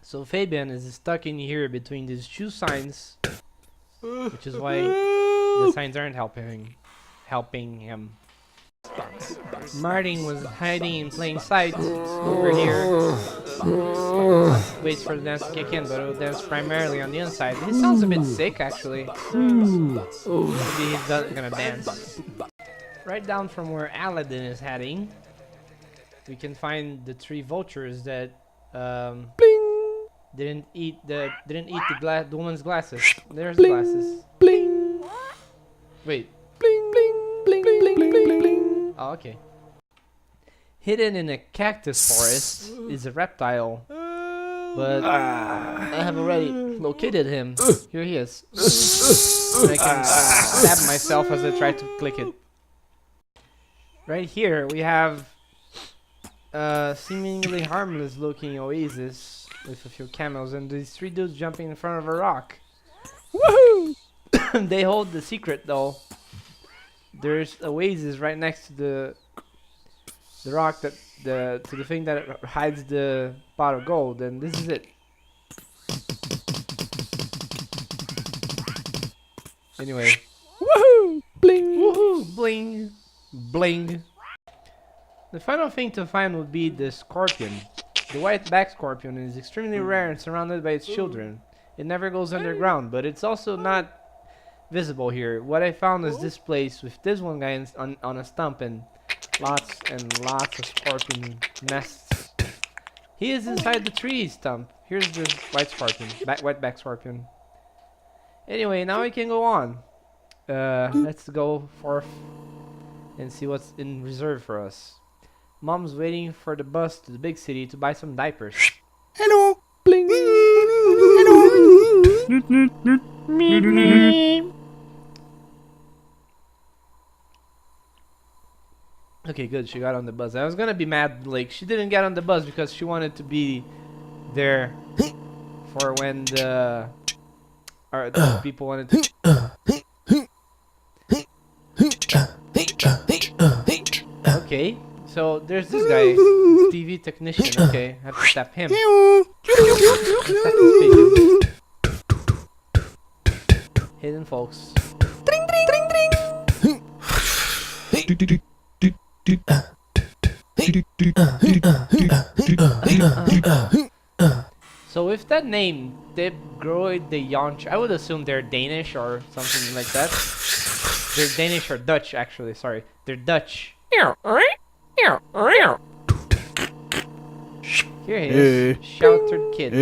So Fabian is stuck in here between these two signs, which is why the signs aren't helping him. Martin was hiding in plain sight over here. Waits for the dance to kick in, but it will dance primarily on the inside. He sounds a bit sick, actually. Maybe he's gonna dance. Right down from where Aladdin is heading, we can find the 3 vultures that didn't eat the woman's glasses. There's the glasses. Bling. Wait. Bling bling bling bling bling bling bling. Oh, okay. Hidden in a cactus forest is a reptile, but I have already located him. Here he is. And I can stab myself as I try to click it. Right here we have a seemingly harmless looking oasis with a few camels and these 3 dudes jumping in front of a rock. Woohoo! They hold the secret though. There's a oasis right next to the rock to the thing that hides the pot of gold, and this is it. Anyway, woohoo! Bling! Woohoo! Bling! Bling! The final thing to find would be the scorpion. The white-backed scorpion is extremely rare and surrounded by its children. It never goes underground, but it's also not visible here. What I found is this place with this one guy on a stump and lots of scorpion nests. He is inside the tree stump. Here's the white scorpion, white-backed scorpion. Anyway, now we can go on. Let's go forth and see what's in reserve for us. Mom's waiting for the bus to the big city to buy some diapers. Hello. Bling. Hello. Okay, good. She got on the bus. I was gonna be mad, like she didn't get on the bus because she wanted to be there for when the people wanted to. Okay, so there's this guy, TV technician. Okay, I have to step him. Hidden folks. So with that name, Dib Groid de Jonch, I would assume they're Danish or something like that. They're Danish or Dutch, actually. Sorry, they're Dutch. Here he is, sheltered kid.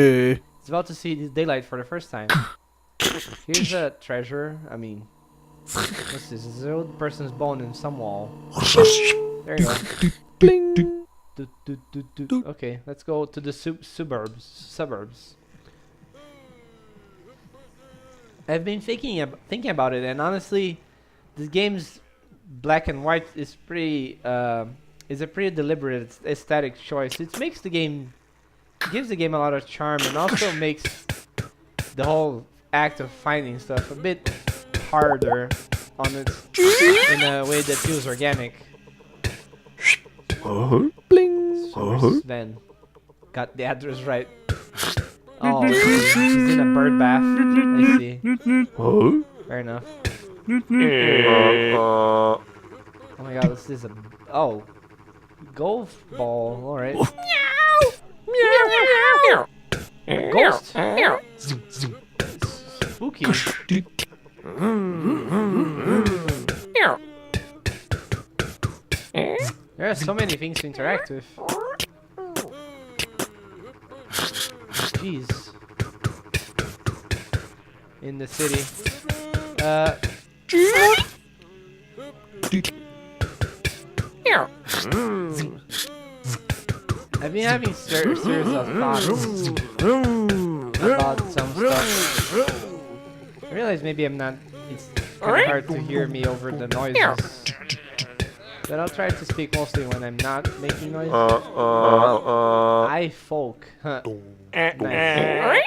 He's about to see daylight for the first time. Here's a treasure. I mean, what's this? It's an old person's bone in some wall. There you go. Bling. Okay, let's go to the suburbs. I've been thinking about it, and honestly, this game's black and white is a pretty deliberate aesthetic choice. It makes the game, gives the game a lot of charm, and also makes the whole act of finding stuff a bit harder on it in a way that feels organic. Bling. So Sven got the address right. Oh, she's in a bird bath. I see. Fair enough. Oh my god, this is a golf ball. All right. Ghost. Spooky. There are so many things to interact with. Jeez. In the city. I've been having series of thoughts about some stuff. I realize maybe I'm not. It's kind of hard to hear me over the noises. But I'll try to speak mostly when I'm not making noise. I folk. Huh. Nice.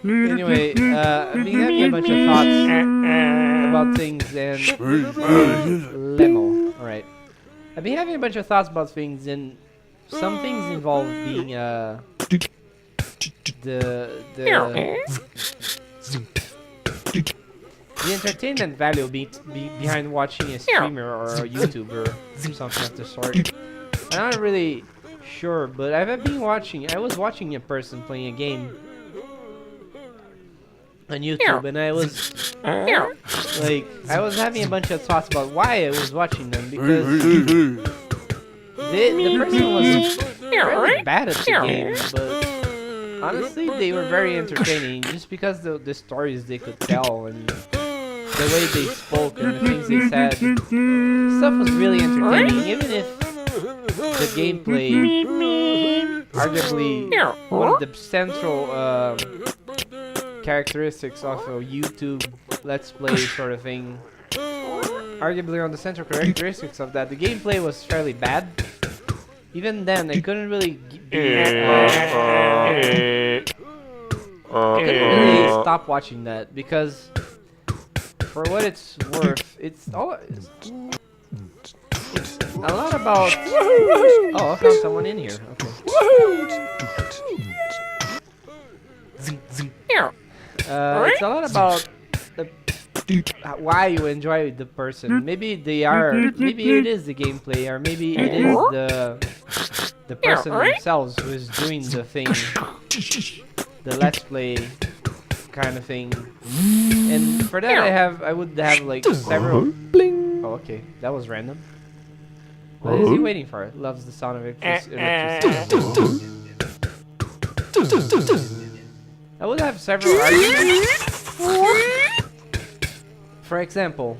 Anyway, I've been having a bunch of thoughts about things and Lemo. Alright. I've been having a bunch of thoughts about things, and some things involve being the entertainment value behind watching a streamer or a YouTuber or something of the sort. I'm not really sure, but I was watching a person playing a game on YouTube, and I was having a bunch of thoughts about why I was watching them, because the person was really bad at the game, but honestly they were very entertaining just because the stories they could tell and the way they spoke and the things they said. Stuff was really entertaining, even if the gameplay, arguably one of the central characteristics of a YouTube Let's Play sort of thing. Arguably on the central characteristics of that, the gameplay was fairly bad. Even then, I couldn't really stop watching that, because for what it's worth, it's a lot about... Oh, I found someone in here. Okay. It's a lot about why you enjoy the person. Maybe it is the gameplay, or maybe it is the person themselves who is doing the thing, the Let's Play kind of thing. And for that, I would have like several. Oh, okay, that was random. What is he waiting for? Loves the sound of electricity. I would have several arguments. For example,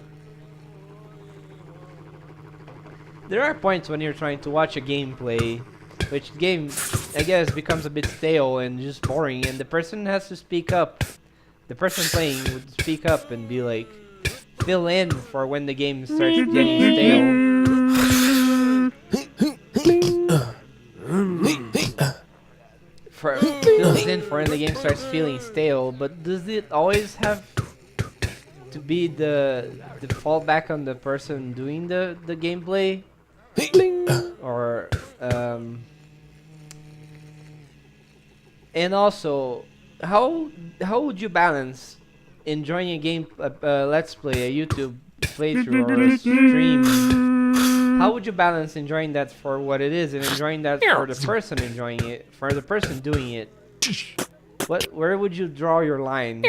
there are points when you're trying to watch a gameplay, which game, I guess, becomes a bit stale and just boring, and the person has to speak up. The person playing would speak up and be like, fill in for when the game starts getting stale. Fills in for when the game starts feeling stale, but does it always have to be the fallback on the person doing the gameplay? Or and also, how would you balance enjoying a game, Let's Play, a YouTube playthrough or a stream? How would you balance enjoying that for what it is and enjoying that for the person enjoying it, for the person doing it? Where would you draw your line?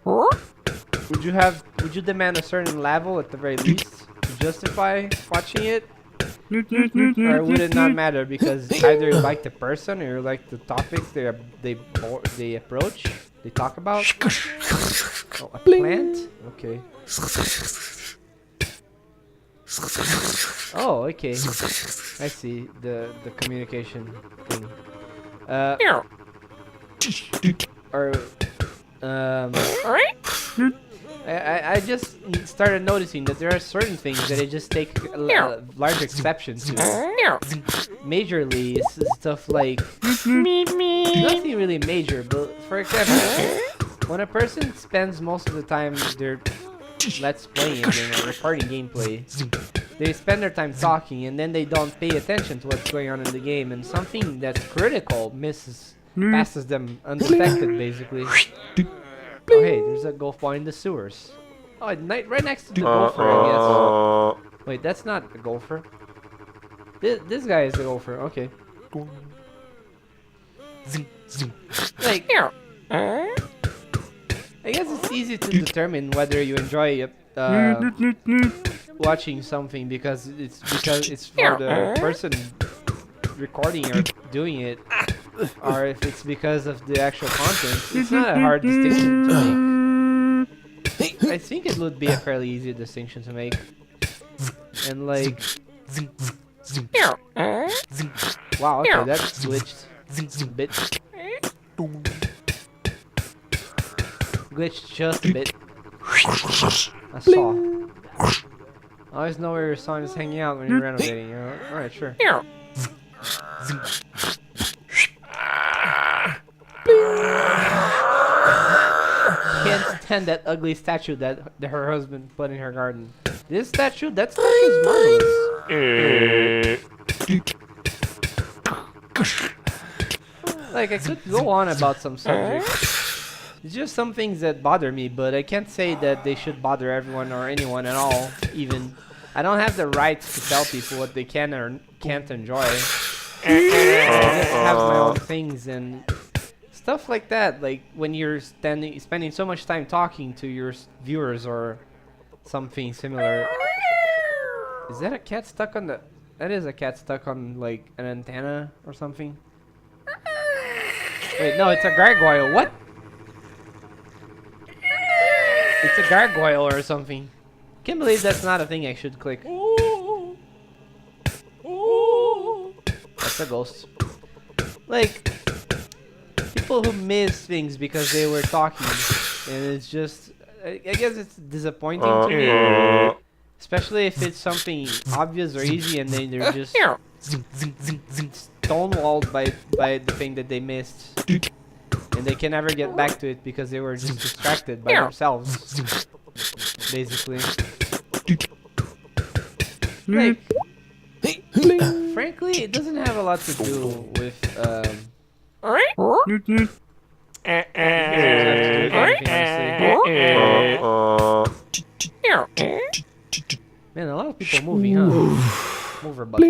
Would you demand a certain level at the very least to justify watching it? Or would it not matter, because either you like the person or you like the topic they approach, they talk about? Oh, a plant? Okay. Oh, okay. I see the communication thing. I just started noticing that there are certain things that I just take large exception to. Majorly, it's stuff like nothing really major, but for example, when a person spends most of the time they're Let's Playing or recording gameplay, they spend their time talking and then they don't pay attention to what's going on in the game, and something that's critical passes them undetected, basically. Oh, hey, there's a golf ball in the sewers. Oh, right next to the golfer, I guess. Wait, that's not a golfer. This guy is the golfer. Okay. Like, I guess it's easy to determine whether you enjoy watching something because it's for the person recording or doing it, or if it's because of the actual content. It's not a hard distinction to make. I think it would be a fairly easy distinction to make. And like, wow, okay, that's glitched a bit. Glitched just a bit. A saw. I always know where your son is hanging out when you're renovating. You know? Alright, sure. Can't And that ugly statue that her husband put in her garden. That statue is marvelous. Like, I could go on about some subjects. It's just some things that bother me, but I can't say that they should bother everyone or anyone at all, even. I don't have the right to tell people what they can or can't enjoy. I just have my own things and stuff like that. Like when you're spending so much time talking to your viewers or something similar. Is that a cat stuck on the... That is a cat stuck on like an antenna or something. Wait, no, it's a gargoyle. What? It's a gargoyle or something. Can't believe that's not a thing I should click. That's a ghost. Like, people who miss things because they were talking, and it's just, I guess it's disappointing to me. Especially if it's something obvious or easy and then they're just stonewalled by the thing that they missed. And they can never get back to it because they were just distracted by themselves. Basically. Like, frankly, it doesn't have a lot to do with man, a lot of people moving, huh? Mover buck.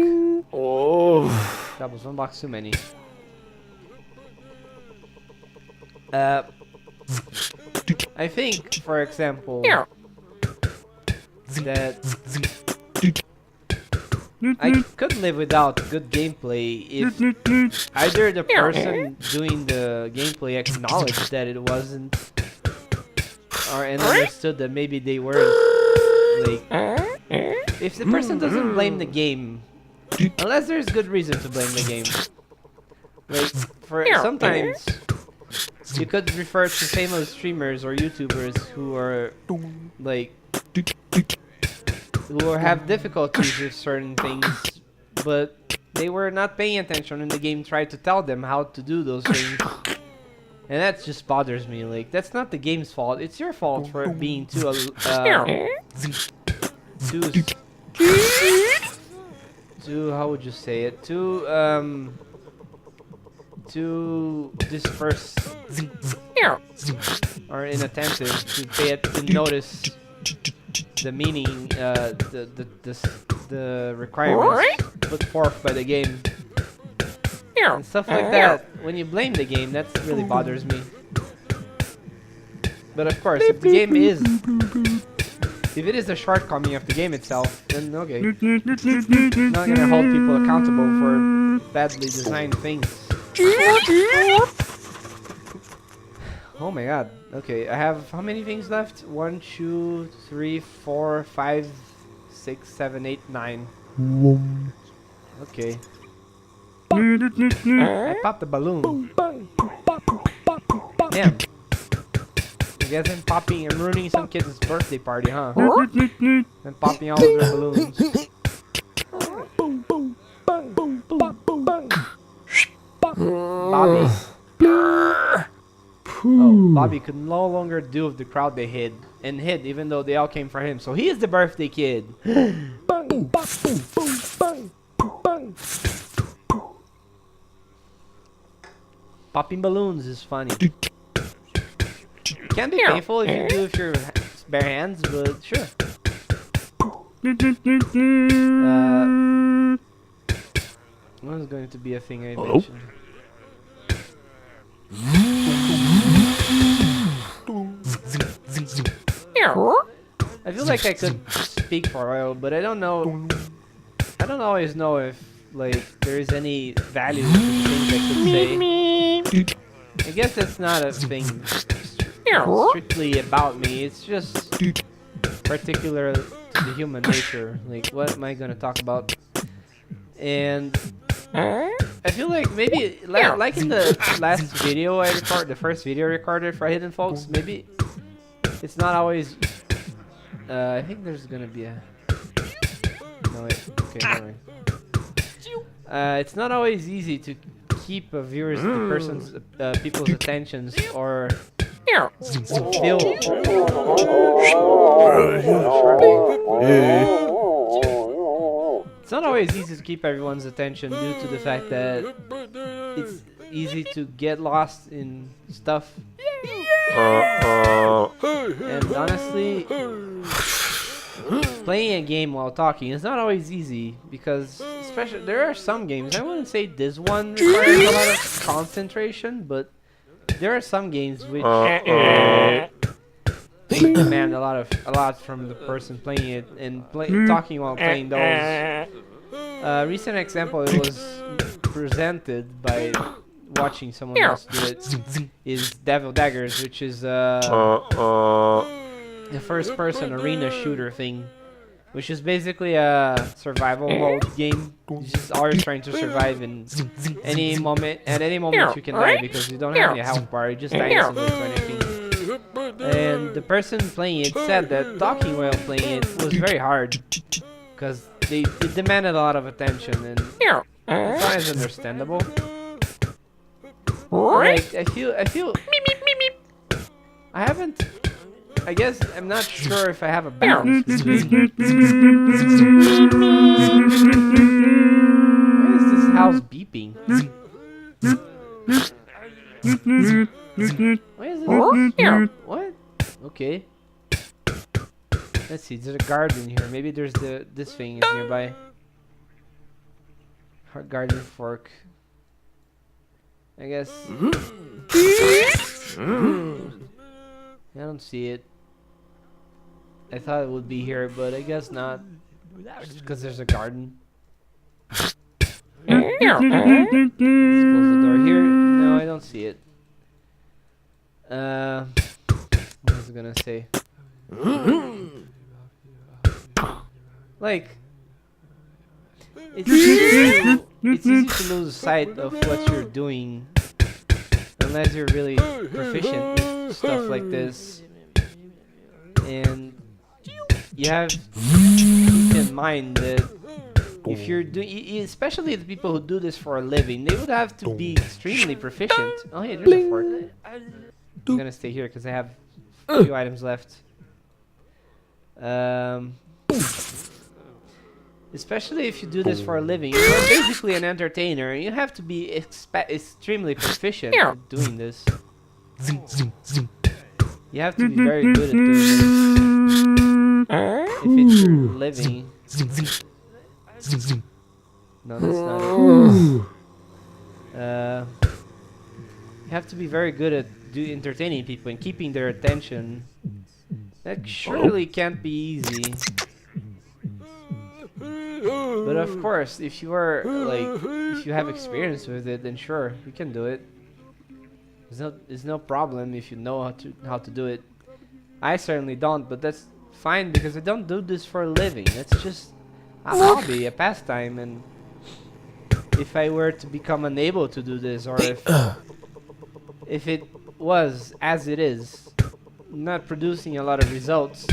That was one box too many. I think, for example, that I could live without good gameplay if either the person doing the gameplay acknowledged that it wasn't, or and understood that maybe they weren't, like, if the person doesn't blame the game, unless there's good reason to blame the game, like, for sometimes you could refer to famous streamers or YouTubers who are, like, who have difficulties with certain things, but they were not paying attention and the game tried to tell them how to do those things. And that just bothers me. Like, that's not the game's fault. It's your fault for it being too how would you say it? Too dispersed or inattentive to notice the meaning, the requirements put forth by the game and stuff like that. When you blame the game, that really bothers me. But of course, if the game is, if it is a shortcoming of the game itself, then okay. I'm not gonna hold people accountable for badly designed things. Oh my god. Okay, I have how many things left? 1, 2, 3, 4, 5, 6, 7, 8, 9. Okay. I popped the balloon. Damn. I guess I'm ruining some kid's birthday party, huh? I'm popping all of their balloons. Bobby. Oh, Bobby could no longer do with the crowd they hid even though they all came for him. So he is the birthday kid. Popping balloons is funny. It can be painful if you do with your bare hands, but sure. What is going to be a thing I mentioned? I feel like I could speak for a while, but I don't know. I don't always know if like there is any value to the things I could say. I guess it's not a thing strictly about me. It's just particular to the human nature. Like, what am I gonna talk about? And I feel like maybe like in the last video the first video I recorded for Hidden Folks, maybe it's not always I think there's gonna be a no wait, okay, never mind. It's not always easy to keep a viewer's people's attentions or Bill. It's not always easy to keep everyone's attention due to the fact that it's easy to get lost in stuff. And honestly, playing a game while talking is not always easy because, especially, there are some games. I wouldn't say this one requires a lot of concentration, but there are some games which demand a lot from the person playing it and talking while playing those. Recent example it was presented by watching someone else do it is Devil Daggers, which is the first-person arena shooter thing, which is basically a survival mode game. You're just always trying to survive in any moment. At any moment you can die because you don't have any health bar. You just die instantly to anything. And the person playing it said that talking while playing it was very hard because it demanded a lot of attention, and it's always understandable. Like I feel I haven't. I guess I'm not sure if I have a balance between. Why is this house beeping? Why is it? What? Okay. Let's see. There's a garden here. Maybe there's this thing is nearby. Garden fork. I guess. I don't see it. I thought it would be here, but I guess not. Just because there's a garden. Let's close the door here. No, I don't see it. What was I gonna say? Like, it's easy to lose sight of what you're doing unless you're really proficient with stuff like this. And you have to keep in mind that if you're doing, especially the people who do this for a living, they would have to be extremely proficient. Oh, hey, there's a fork. I'm gonna stay here because I have a few items left. Especially if you do this for a living, you're basically an entertainer. You have to be extremely proficient at doing this. You have to be very good at doing this if it's your living. No, that's not it. You have to be very good at entertaining people and keeping their attention. That surely can't be easy. But of course, if you are if you have experience with it, then sure, you can do it. There's no problem if you know how to do it. I certainly don't, but that's fine because I don't do this for a living. It's just a hobby, a pastime, and if I were to become unable to do this, or if it was as it is, not producing a lot of results,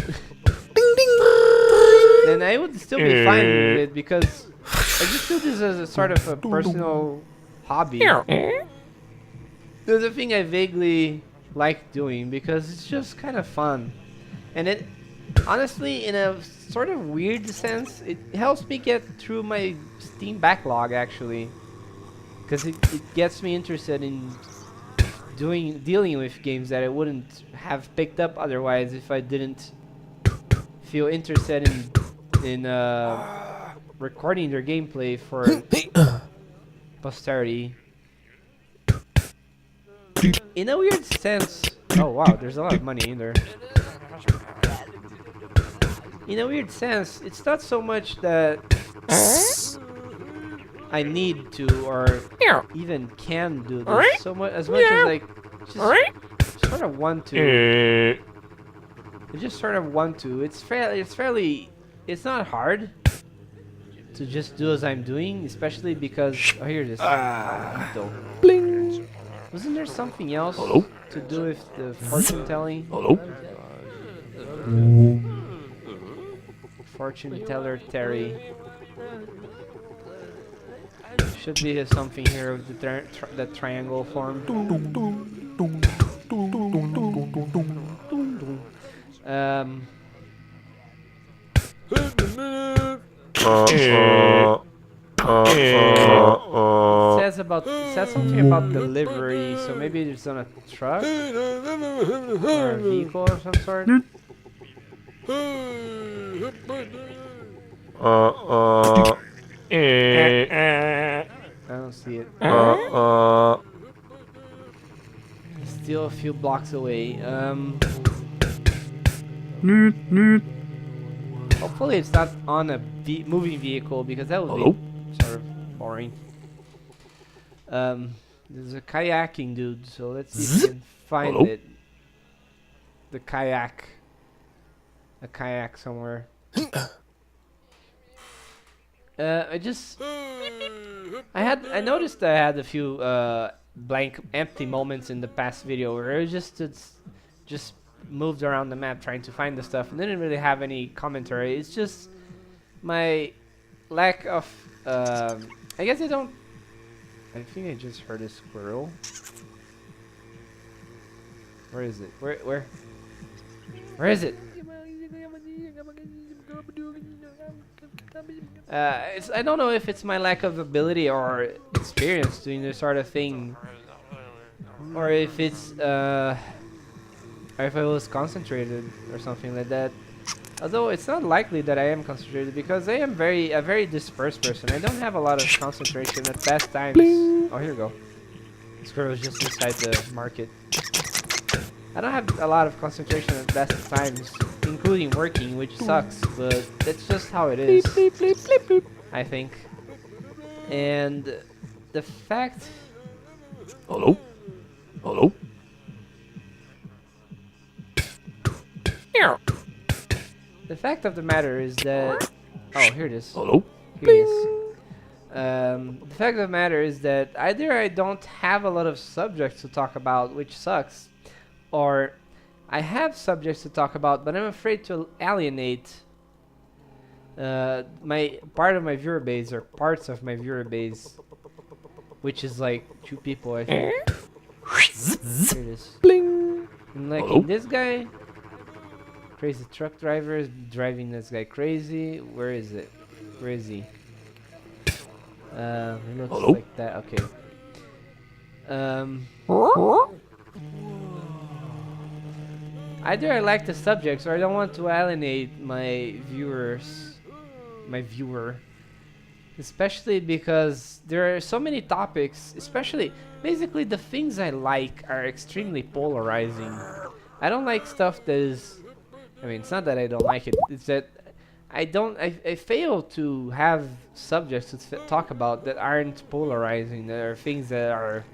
then I would still be fine with it because I just do this as a sort of a personal hobby. There's a thing I vaguely like doing because it's just kind of fun, and it honestly, in a sort of weird sense, it helps me get through my Steam backlog actually, because it gets me interested in dealing with games that I wouldn't have picked up otherwise if I didn't feel interested in recording their gameplay for posterity. In a weird sense, oh wow, there's a lot of money in there. In a weird sense, it's not so much that I need to or even can do this so much as I just sort of want to. I just sort of want to. It's not hard to just do as I'm doing, especially because here it is. Bling. Wasn't there something else to do with the fortune telling? Fortune teller Terry. Should be something here with the triangle form. It says something about delivery, so maybe it's on a truck or a vehicle of some sort. I don't see it. Still a few blocks away. Hopefully it's not on a moving vehicle, because that would be sort of boring. There's a kayaking dude, so let's see if we can find it. The kayak. A kayak somewhere. I noticed I had a few blank, empty moments in the past video where I just moved around the map trying to find the stuff and didn't really have any commentary. It's just my lack of. I guess I don't. I think I just heard a squirrel. Where is it? Where is it? I don't know if it's my lack of ability or experience doing this sort of thing, or if it's or if I was concentrated or something like that. Although it's not likely that I am concentrated, because I am a very dispersed person. I don't have a lot of concentration at best times. Oh, here we go. Squirrel's just inside the market. I don't have a lot of concentration at best times, including working, which sucks, but that's just how it is, I think. And the fact... Hello? Hello? The fact of the matter is that... Oh, here it is. Hello? Here it is. The fact of the matter is that either I don't have a lot of subjects to talk about, which sucks, or I have subjects to talk about, but I'm afraid to alienate my part of my viewer base, or parts of my viewer base, which is like 2 people, I think. Here it is. And like this guy, crazy truck driver is driving this guy crazy. Where is it? Where is he? It looks like that. Okay. Either I like the subjects, or I don't want to alienate my viewer. Especially because there are so many topics, basically the things I like are extremely polarizing. I don't like stuff that is, I mean, it's not that I don't like it, it's that I fail to have subjects to talk about that aren't polarizing, that are things that are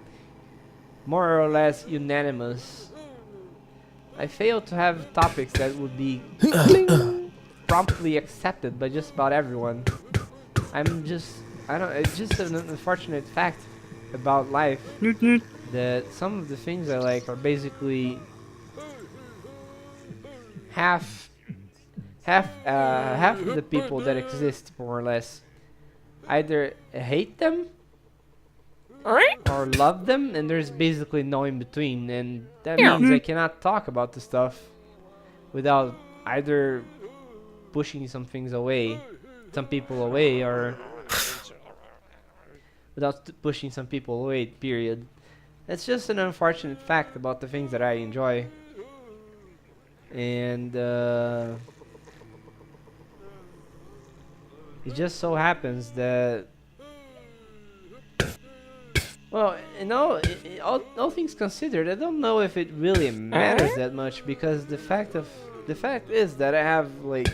more or less unanimous. I fail to have topics that would be promptly accepted by just about everyone. It's just an unfortunate fact about life that some of the things I like are basically half of the people that exist, more or less, either hate them or love them, and there's basically no in between, and that means I cannot talk about the stuff without either pushing some people away, or without pushing some people away, period. That's just an unfortunate fact about the things that I enjoy. And it just so happens that, well, you know, all things considered, I don't know if it really matters that much, because the fact is that I have, like,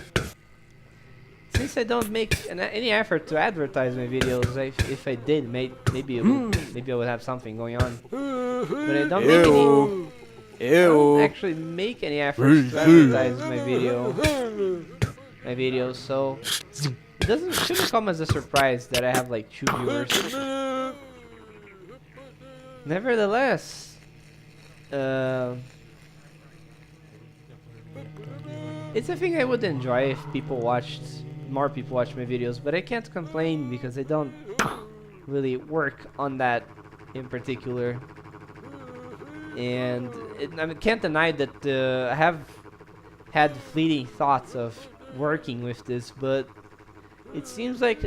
since I don't make any effort to advertise my videos, if I did, maybe I would have something going on. But I don't actually make any effort to advertise my videos, so it shouldn't come as a surprise that I have like 2 viewers. Nevertheless, it's a thing I would enjoy if more people watch my videos, but I can't complain because I don't really work on that in particular. And I can't deny that I have had fleeting thoughts of working with this, but it seems like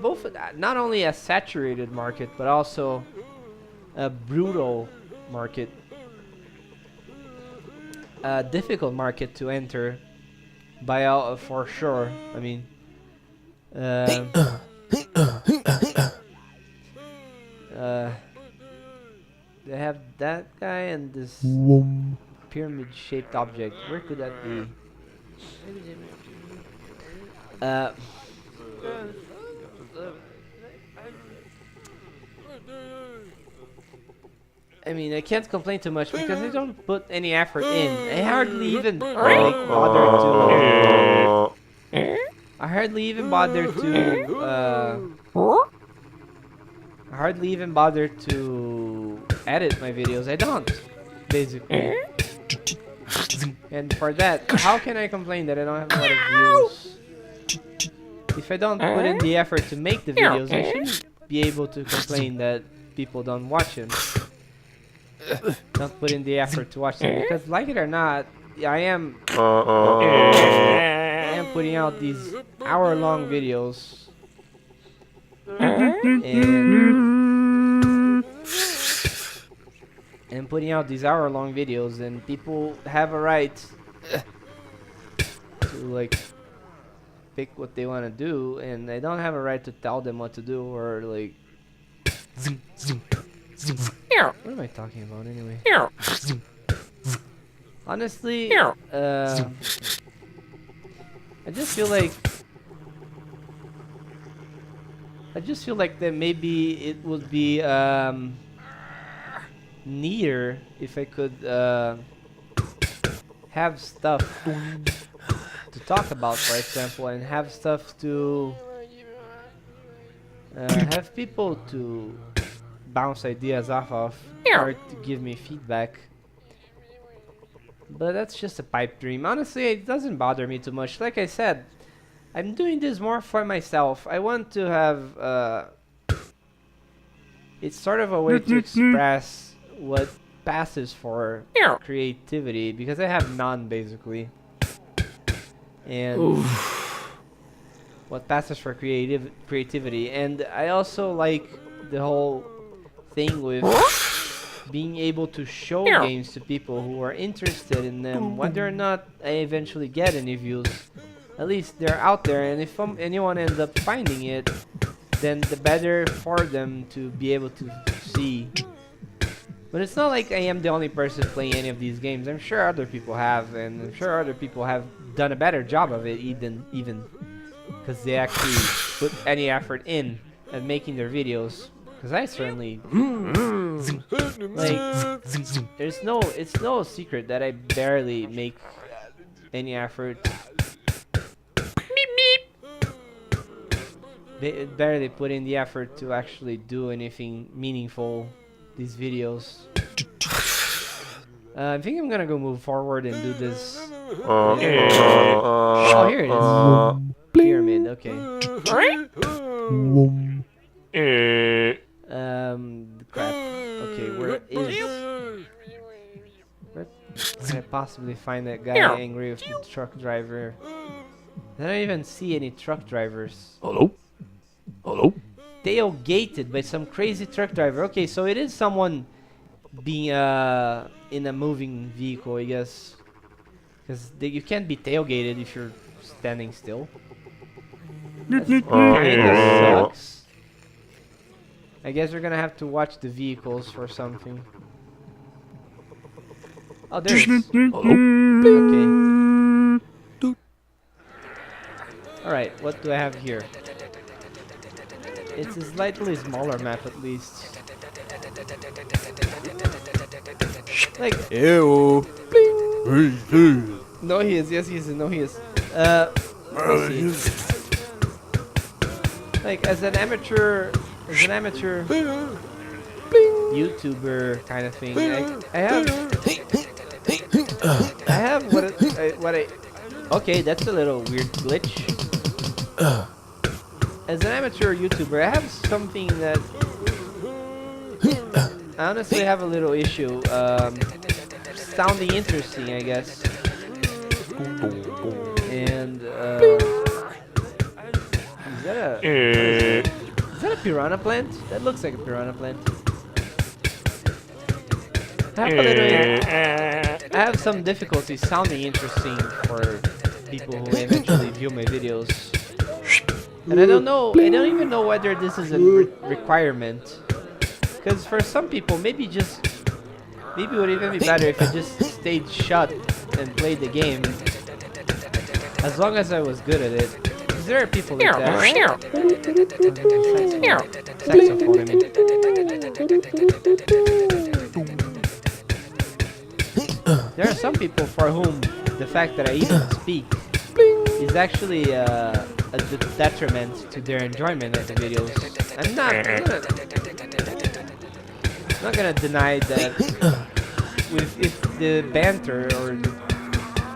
both not only a saturated market but also a brutal market, a difficult market to enter by all for sure. I mean, they have that guy and this pyramid-shaped object. Where could that be? Uh, I mean, I can't complain too much because I don't put any effort in. I hardly even bother to. I hardly even bother to. I hardly even bother to edit my videos. I don't, basically. And for that, how can I complain that I don't have a lot of views? If I don't put in the effort to make the videos, I shouldn't be able to complain that people don't watch them. Don't put in the effort to watch them, because like it or not, I am putting out these hour-long videos, and putting out these hour-long videos, and people have a right to like pick what they want to do, and I don't have a right to tell them what to do or like. What am I talking about anyway? Honestly, I just feel like that maybe it would be neater if I could have stuff to talk about, for example, and have stuff to have people to bounce ideas off of or to give me feedback. But that's just a pipe dream. Honestly, it doesn't bother me too much. Like I said, I'm doing this more for myself. I want to have it's sort of a way to express what passes for creativity, because I have none basically. And what passes for creativity, and I also like the whole thing with being able to show games to people who are interested in them, whether or not I eventually get any views. At least they're out there, and if anyone ends up finding it, then the better for them to be able to see. But it's not like I am the only person playing any of these games. I'm sure other people have, and I'm sure other people have done a better job of it even because they actually put any effort in at making their videos. Because I certainly like, it's no secret that I barely make any effort. Barely put in the effort to actually do anything meaningful these videos. I think I'm gonna go move forward and do this. Oh, here it is. Pyramid. Okay. Crap. Okay, where can I possibly find that guy angry with the truck driver? I don't even see any truck drivers. Hello? Hello? Tailgated by some crazy truck driver. Okay, so it is someone being in a moving vehicle, I guess. Because you can't be tailgated if you're standing still. That kinda sucks. I guess we're gonna have to watch the vehicles for something. Oh, there it is. Okay. Alright, what do I have here? It's a slightly smaller map at least. Like, Ew. no he is, yes he is, no he is. Let's see. Like, as an amateur YouTuber kind of thing, I have what I okay, that's a little weird glitch. As an amateur YouTuber, I have something that I honestly have a little issue sounding interesting, I guess. And is that a is that a piranha plant? That looks like a piranha plant. I have some difficulty sounding interesting for people who eventually view my videos. And I don't even know whether this is a requirement. Because for some people, maybe it would even be better if I just stayed shut and played the game. As long as I was good at it. Because there are people like that. Saxophone, I mean. There are some people for whom the fact that I even speak is actually a detriment to their enjoyment of the videos. I'm not gonna deny that if the banter or the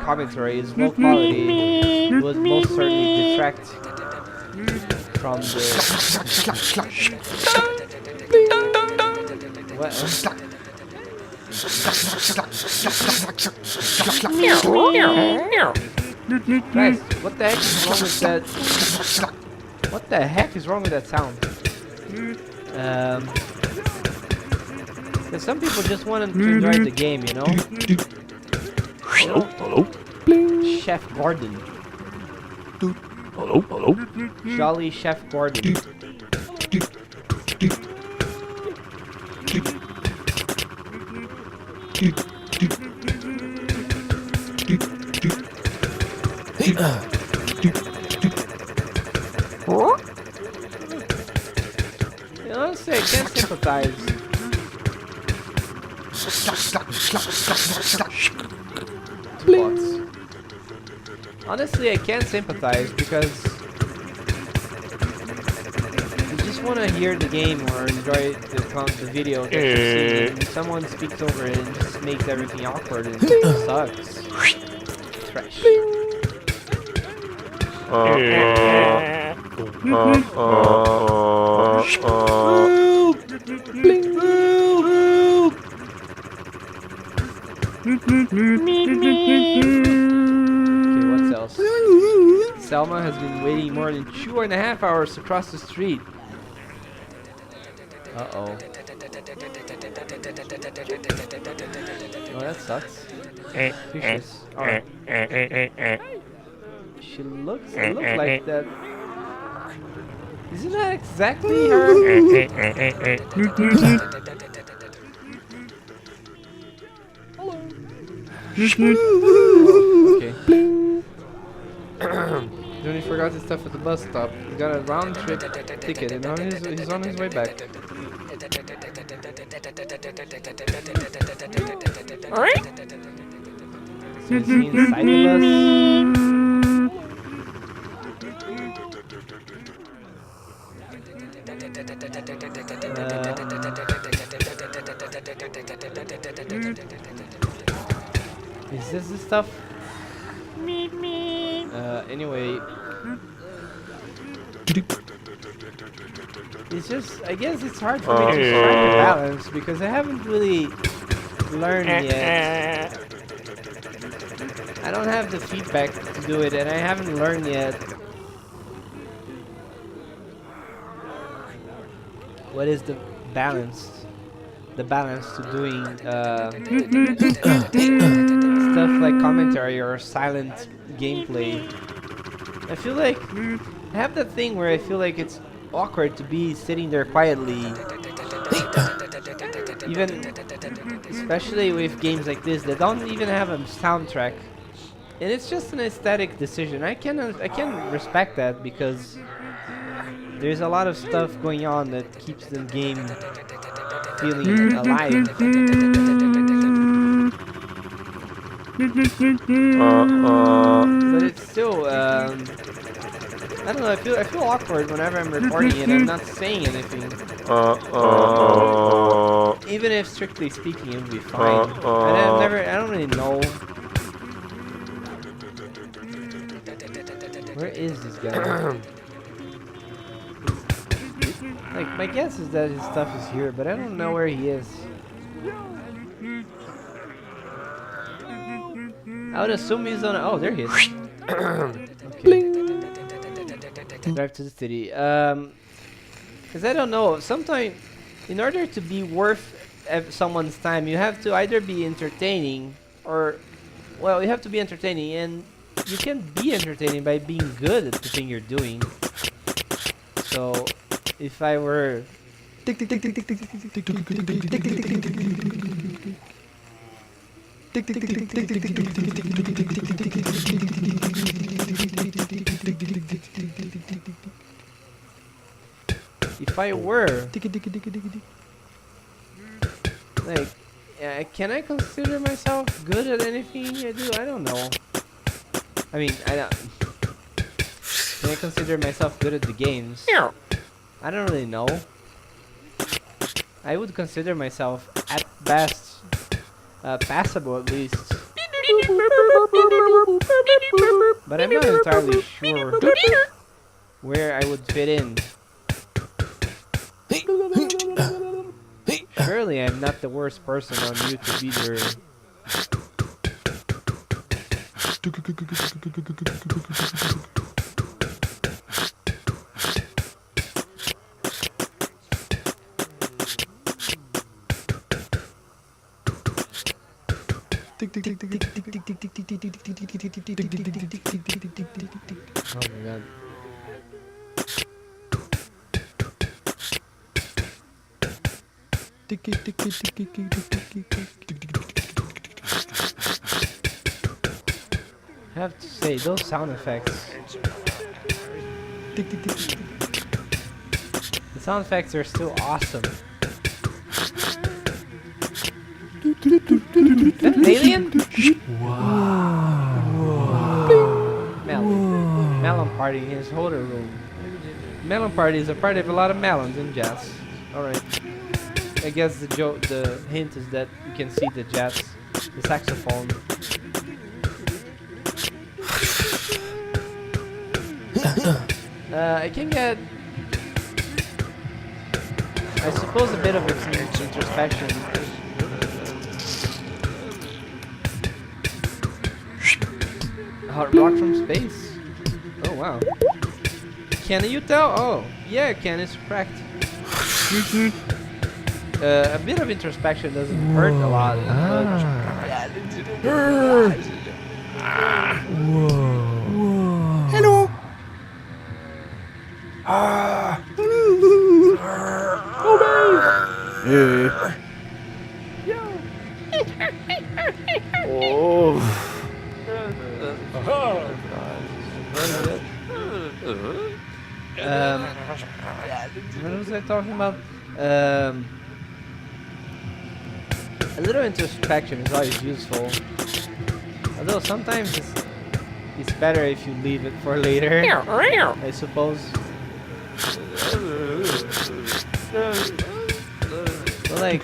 commentary is low quality, it would most certainly detract from the... What? Guys, what the heck is wrong with that? What the heck is wrong with that sound? Because some people just want to enjoy the game, you know? Hello. Chef Gordon. Hello. Jolly Chef Gordon. Honestly, I can't sympathize. Honestly, I can't sympathize because you just want to hear the game or enjoy the video that you're seeing, and someone speaks over it and just makes everything awkward and it sucks. Trash. Okay, what else? Selma has been waiting more than 2.5 hours to cross the street. Uh-oh. Oh, that sucks. Fishes. Alright. She looks like that. Isn't that exactly her? Okay. Johnny forgot his stuff at the bus stop. He got a round trip ticket and he's on his way back. Alright. So is he inside the bus? Is this the stuff? Anyway. It's just, I guess it's hard for me to strike a balance because I haven't really learned yet. I don't have the feedback to do it and I haven't learned yet. What is the balance? The balance to doing stuff like commentary or silent gameplay. I feel like I have that thing where I feel like it's awkward to be sitting there quietly, even especially with games like this that don't even have a soundtrack, and it's just an aesthetic decision. I can respect that because there's a lot of stuff going on that keeps the game feeling alive. But it's still, I don't know. I feel awkward whenever I'm recording and I'm not saying anything. Even if strictly speaking, it would be fine. I don't really know. Where is this guy? Like, my guess is that his stuff is here, but I don't know where he is. I would assume he's on. Oh, there he is. Okay. Drive to the city. Cause I don't know. Sometimes, in order to be worth someone's time, you have to either be entertaining or, well, you have to be entertaining, and you can be entertaining by being good at the thing you're doing. So, if I were if I were like, can I consider myself good at anything I do? I don't know. I mean, I don't. Can I consider myself good at the games? I don't really know. I would consider myself at best passable at least. But I'm not entirely sure where I would fit in. Surely I'm not the worst person on YouTube either. Oh my god. I have to say, those sound effects. The sound effects are still awesome. Is that an alien? Melon. Melon party in his holder room. Melon party is a party of a lot of melons and jazz. Alright. I guess the hint is that you can see the jazz, the saxophone. I can get, I suppose, a bit of introspection. Hot rock from space. Oh wow. Can you tell? Oh yeah, Ken is correct. A bit of introspection doesn't hurt a lot. Hello. Oh. What was I talking about? A little introspection is always useful. Although sometimes it's better if you leave it for later, I suppose. But like,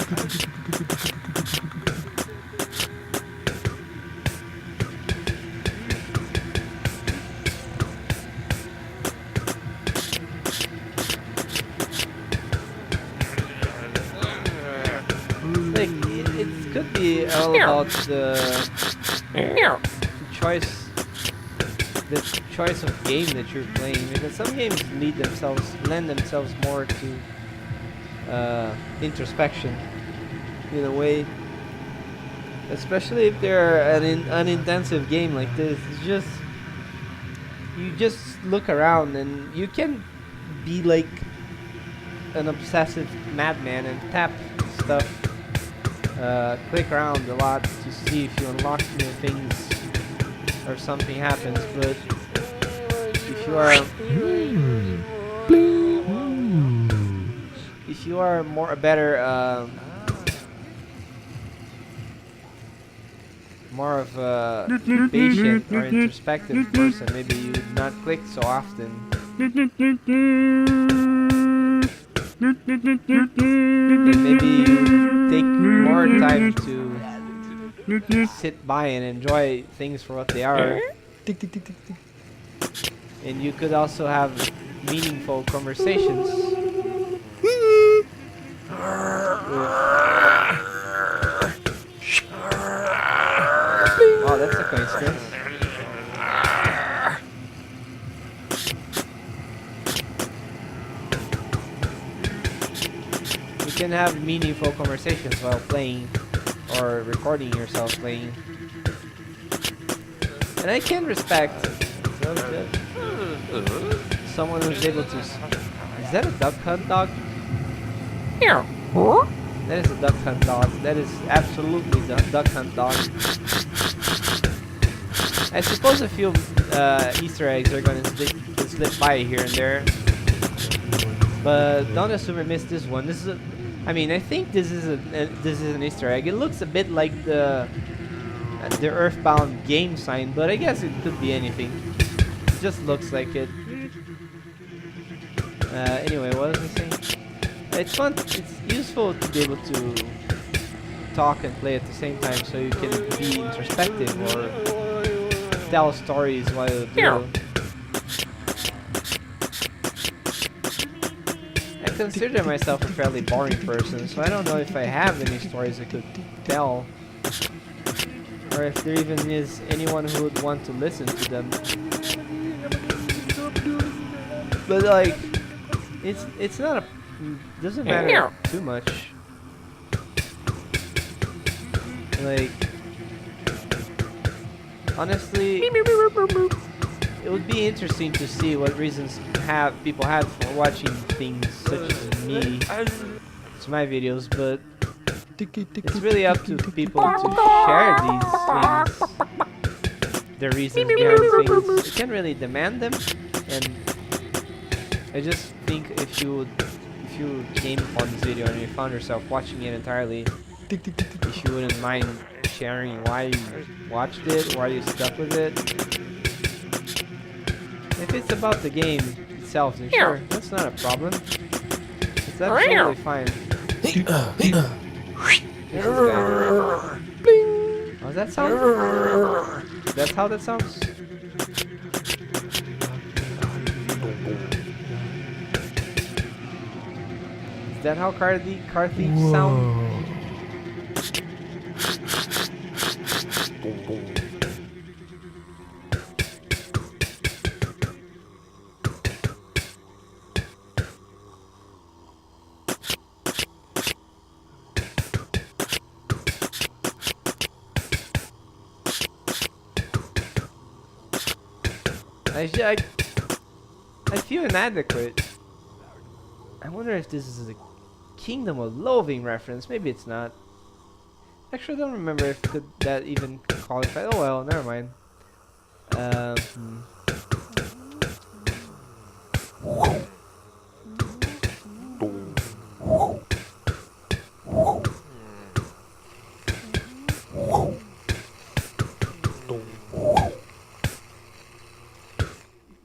it could be all about the choice of game that you're playing, because some games lend themselves more to introspection in a way, especially if they're an intensive game like this. It's just, you just look around and you can be like an obsessive madman and tap stuff, click around a lot to see if you unlock new things or something happens. But if you are a better more of a patient or introspective person, maybe you would not click so often. And maybe you take more time to sit by and enjoy things for what they are. And you could also have meaningful conversations. Oh, that's a coincidence. You can have meaningful conversations while playing or recording yourself playing. And I can respect someone who's able to... Is that a duck hunt dog? Yeah. That is a duck hunt dog. That is absolutely the duck hunt dog. I suppose a few Easter eggs are going to slip by here and there. But don't assume I missed this one. This is I mean, I think this is an Easter egg. It looks a bit like the Earthbound game sign, but I guess it could be anything. It just looks like it. Anyway, what was I saying? It's fun. It's useful to be able to talk and play at the same time, so you can be introspective or tell stories while you do. I consider myself a fairly boring person, so I don't know if I have any stories I could tell, or if there even is anyone who would want to listen to them. But like, it's not a doesn't matter too much. Like, honestly, it would be interesting to see what reasons people have for watching things such as me. It's my videos, but it's really up to people to share these things, their reasons behind things. You can't really demand them, and I just think if you came upon this video and you found yourself watching it entirely, if you wouldn't mind sharing why you watched it, why you stuck with it. If it's about the game itself, then sure, that's not a problem. It's absolutely fine. This guy. How does that sound? That's how that sounds? Is that how car thieves sound? I feel inadequate. I wonder if this is a Kingdom of Loathing reference. Maybe it's not. Actually, I don't remember if that even qualified. Oh well, never mind.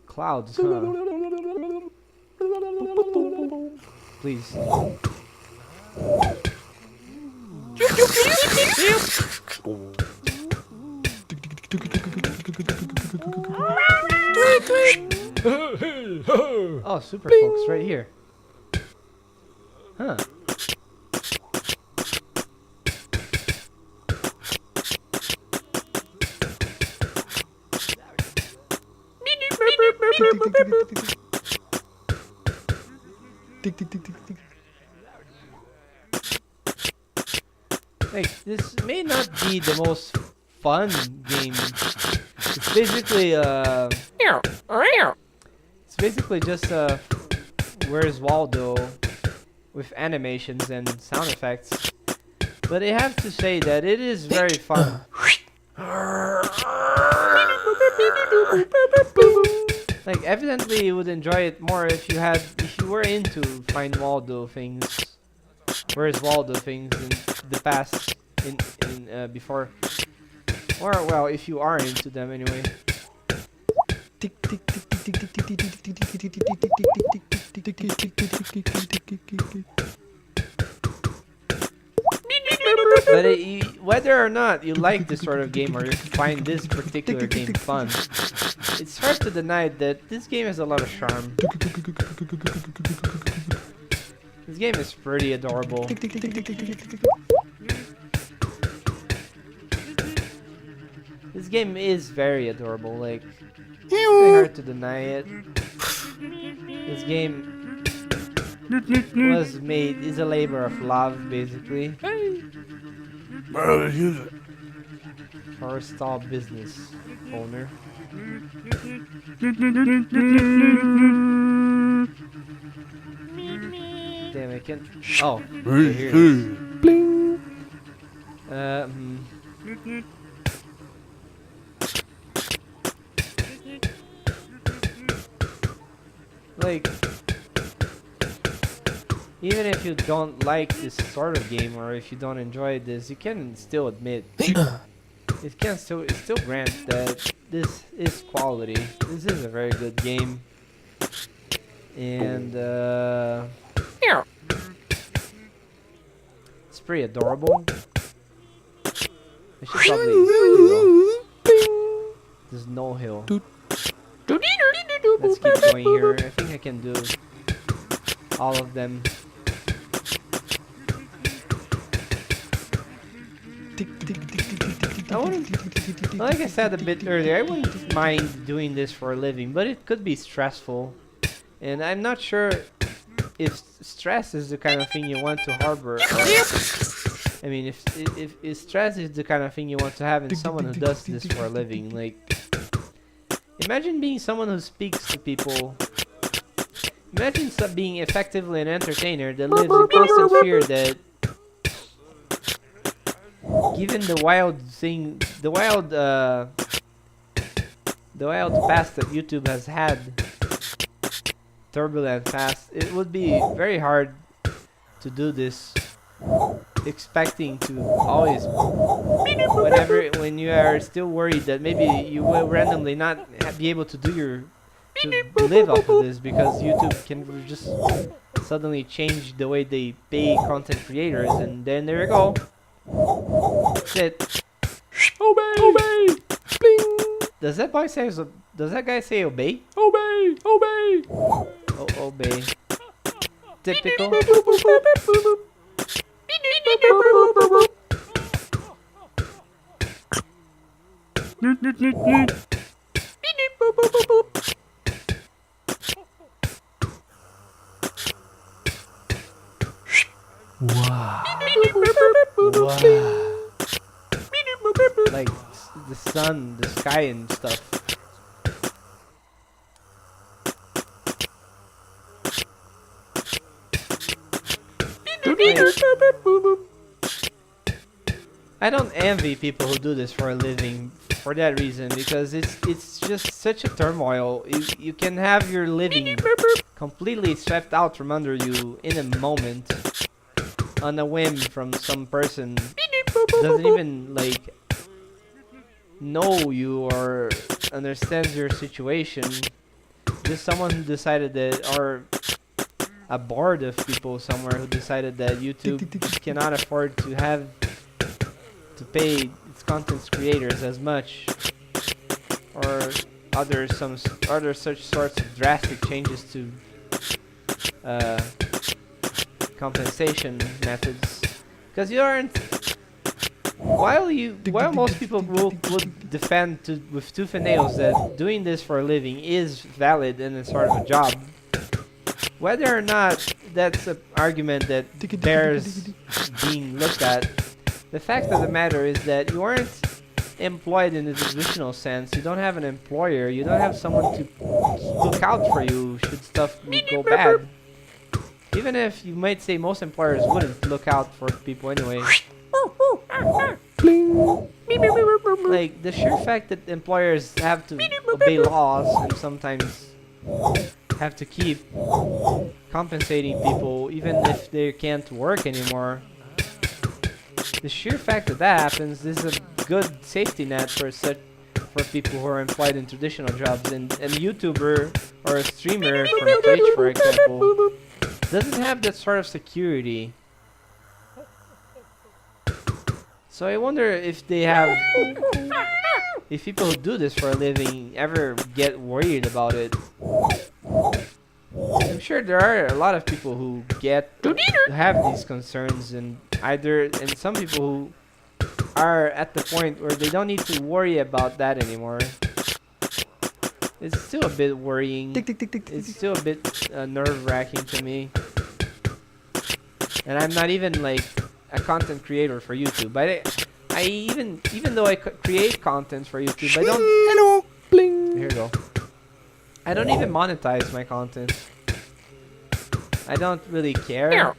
Clouds, huh? Please. Oh, super folks, right here. Huh. Like, this may not be the most fun game. It's basically just Where's Waldo with animations and sound effects. But I have to say that it is very fun. Like, evidently you would enjoy it more if you were into Find Waldo things. Where's Waldo things in the past, before, or well, if you are into them anyway. But whether or not you like this sort of game or you find this particular game fun, it's hard to deny that this game has a lot of charm. This game is pretty adorable. This this game is very adorable. Like, it's very hard to deny it. This game is a labor of love, basically. For a stall business owner. Damn, I can't. Oh, okay, here it is. Bling. Like, even if you don't like this sort of game, or if you don't enjoy this, you can still admit it's still grant that this is quality. This is a very good game, and it's pretty adorable. I should probably there's no hill. Let's keep going here. I think I can do all of them. I wouldn't, like I said a bit earlier, I wouldn't mind doing this for a living, but it could be stressful. And I'm not sure if stress is the kind of thing you want to harbor. Or, I mean, if stress is the kind of thing you want to have in someone who does this for a living. Like, imagine being someone who speaks to people. Imagine being effectively an entertainer that lives in constant fear that, given the wild past that YouTube has had, turbulent past, it would be very hard to do this, expecting to always, when you are still worried that maybe you will randomly not be able to to live off of this because YouTube can just suddenly change the way they pay content creators, and then there you go. That's it. Obey! Obey! Bling! Does that guy say obey? Obey! Obey! Oh, obey. Typical. Wow. Wow. Like the sun, the sky and stuff. I don't envy people who do this for a living for that reason, because it's just such a turmoil. You can have your living completely swept out from under you in a moment, on a whim, from some person who doesn't even like know you or understands your situation. Just someone who decided that, or a board of people somewhere who decided that YouTube cannot afford to pay its content creators as much, or other such sorts of drastic changes to compensation methods. Because you aren't, while most people would defend with tooth and nails that doing this for a living is valid and it's sort of a job, whether or not that's an argument that bears being looked at, the fact of the matter is that you aren't employed in the traditional sense. You don't have an employer. You don't have someone to look out for you should stuff go bad. Even if you might say most employers wouldn't look out for people anyway. Like, the sheer fact that employers have to obey laws and sometimes have to keep compensating people even if they can't work anymore. The sheer fact that happens is a good safety net for people who are employed in traditional jobs. And a YouTuber or a streamer from Twitch, for example, doesn't have that sort of security. So I wonder if if people who do this for a living ever get worried about it. I'm sure there are a lot of people who have these concerns, and some people who are at the point where they don't need to worry about that anymore. It's still a bit worrying. It's still a bit nerve-wracking to me. And I'm not even like a content creator for YouTube. But I even though I create content for YouTube, I don't. Hello. Bling. Here we go. I don't even monetize my content. I don't really care,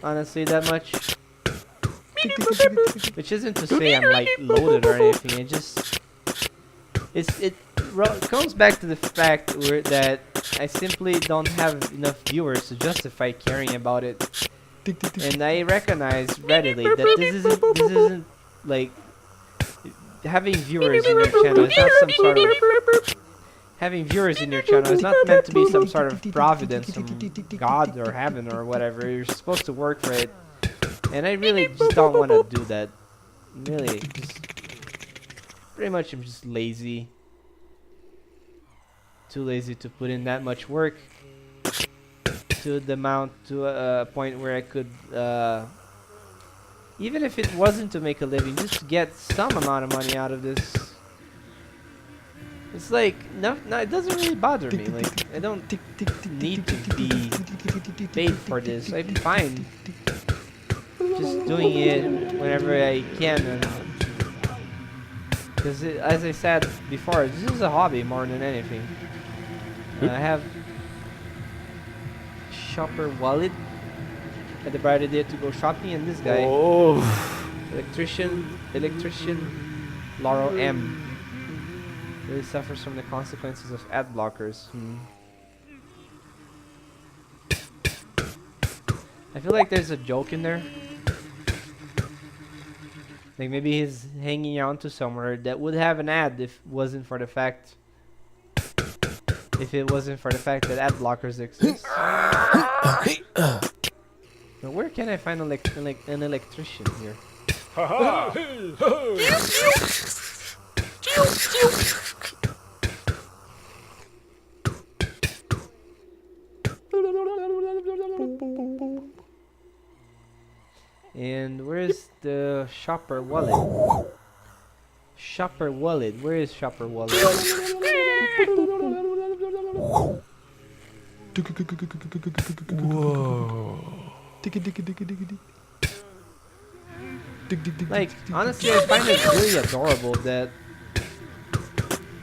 honestly, that much. Which isn't to say I'm like loaded or anything. It just it comes back to the fact that I simply don't have enough viewers to justify caring about it. And I recognize readily that this isn't like having viewers in your channel is not some sort of having viewers in your channel is not meant to be some sort of providence from God or heaven or whatever. You're supposed to work for it. And I really just don't want to do that. Really, just pretty much I'm just lazy. Too lazy to put in that much work to a point where I could, even if it wasn't to make a living, just get some amount of money out of this. It's like, no, it doesn't really bother me. Like, I don't need to be paid for this. I'm fine just doing it whenever I can. Because as I said before, this is a hobby more than anything. I have shopper wallet. Had the bright idea to go shopping, and this guy, electrician Laurel M, really suffers from the consequences of ad blockers. I feel like there's a joke in there. Like maybe he's hanging on to somewhere that would have an ad if it wasn't for the fact that ad blockers exist. But where can I find an electrician here? And where is the shopper wallet? Shopper wallet. Where is shopper wallet? Whoa. Like, honestly, I find it really adorable that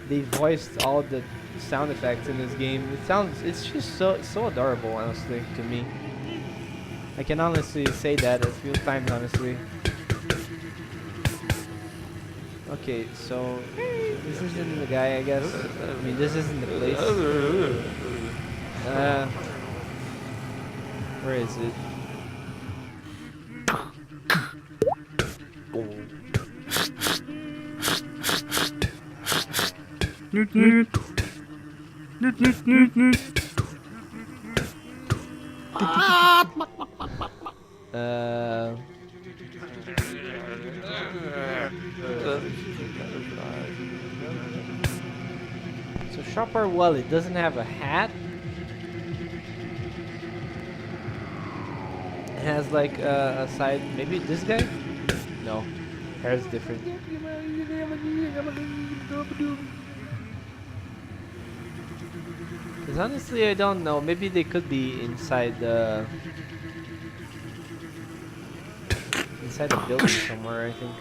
they voiced all the sound effects in this game. It's just so adorable, honestly, to me. I can honestly say that a few times, honestly. Okay, so this isn't the guy, I guess. I mean, this isn't the place. Where is it? So shopper wallet doesn't have a hat. It has like a side. Maybe this guy? No, hair's different. Because honestly, I don't know. Maybe they could be inside the building somewhere. I think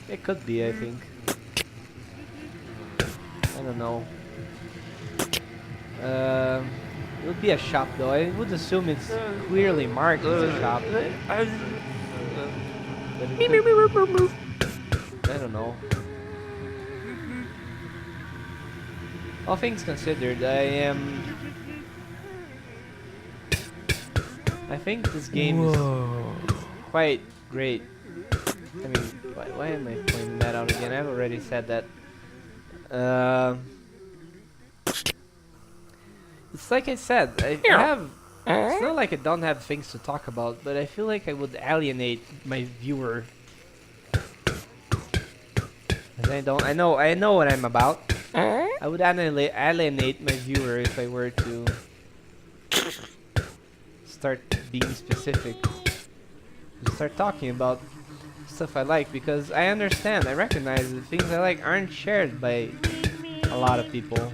it could be. I think. I don't know. It would be a shop though. I would assume it's clearly marked as a shop. But it could, I don't know. All things considered, I think this game is quite great. I mean, why am I pointing that out again? I've already said that. It's like I said, I have. It's not like I don't have things to talk about, but I feel like I would alienate my viewer. And I know what I'm about. I would alienate my viewer if I were to start being specific. Start talking about stuff I like, because I understand, I recognize the things I like aren't shared by a lot of people.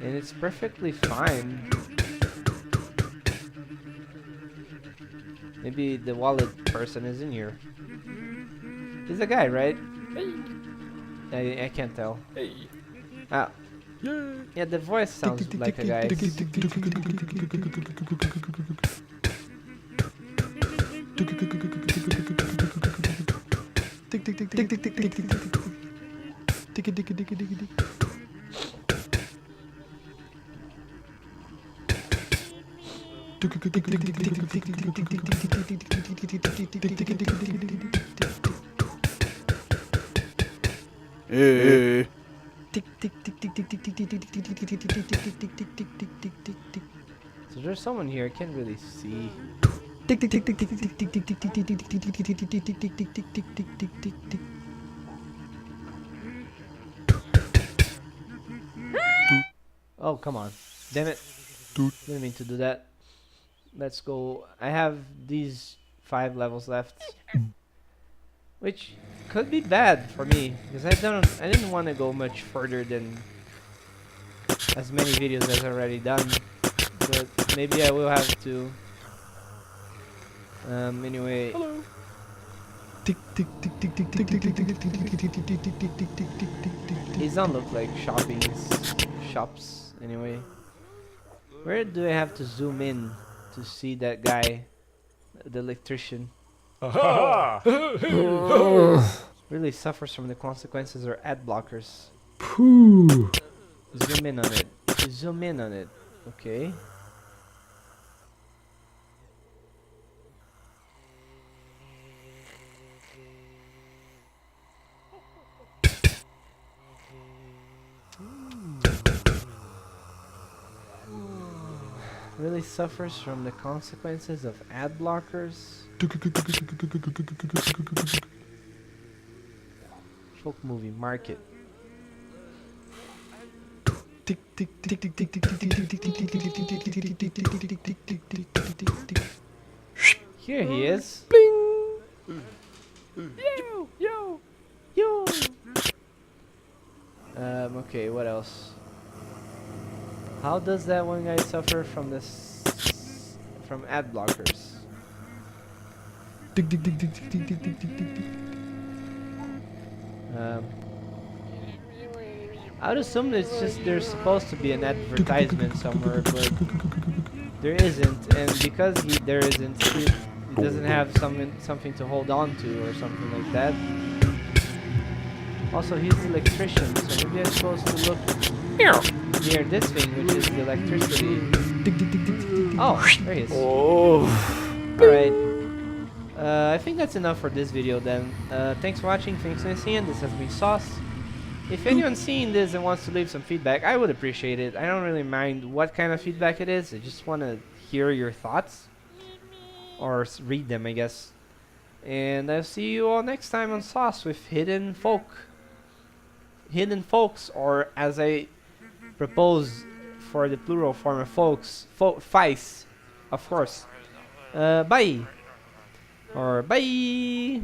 And it's perfectly fine. Maybe the wallet person is in here. He's a guy, right? I can't tell. Hey. Ah, Yeah. yeah, the voice sounds like a guy. Hey. So there's someone here, I can't really see. Oh, come on. Damn it. Didn't mean to do that. Let's go. I have these 5 levels left. Which could be bad for me, because I didn't want to go much further than as many videos as I've already done. But maybe I will have to. Anyway. Hello. These don't look like shops anyway. Where do I have to zoom in to see that guy, the electrician? Aha. Really suffers from the consequences or ad blockers. Pooh. Zoom in on it. Zoom in on it. Okay. Really suffers from the consequences of ad blockers. Folk movie market. Here he is. Yo, yo. Yo. Okay, what else? How does that one guy suffer from from ad blockers? I would assume it's just there's supposed to be an advertisement somewhere, but there isn't, and because there isn't, he doesn't have something to hold on to or something like that. Also, he's the electrician, so maybe I'm supposed to look near this thing, which is the electricity. Oh, there he is. Oh. Alright. I think that's enough for this video then. Thanks for watching, thanks for listening. This has been Sauce. If anyone's seeing this and wants to leave some feedback, I would appreciate it. I don't really mind what kind of feedback it is. I just want to hear your thoughts. Or read them, I guess. And I'll see you all next time on Sauce with Hidden Folk. Hidden Folks, or as I propose for the plural form of folks, Fice, of course. Bye. Or bye.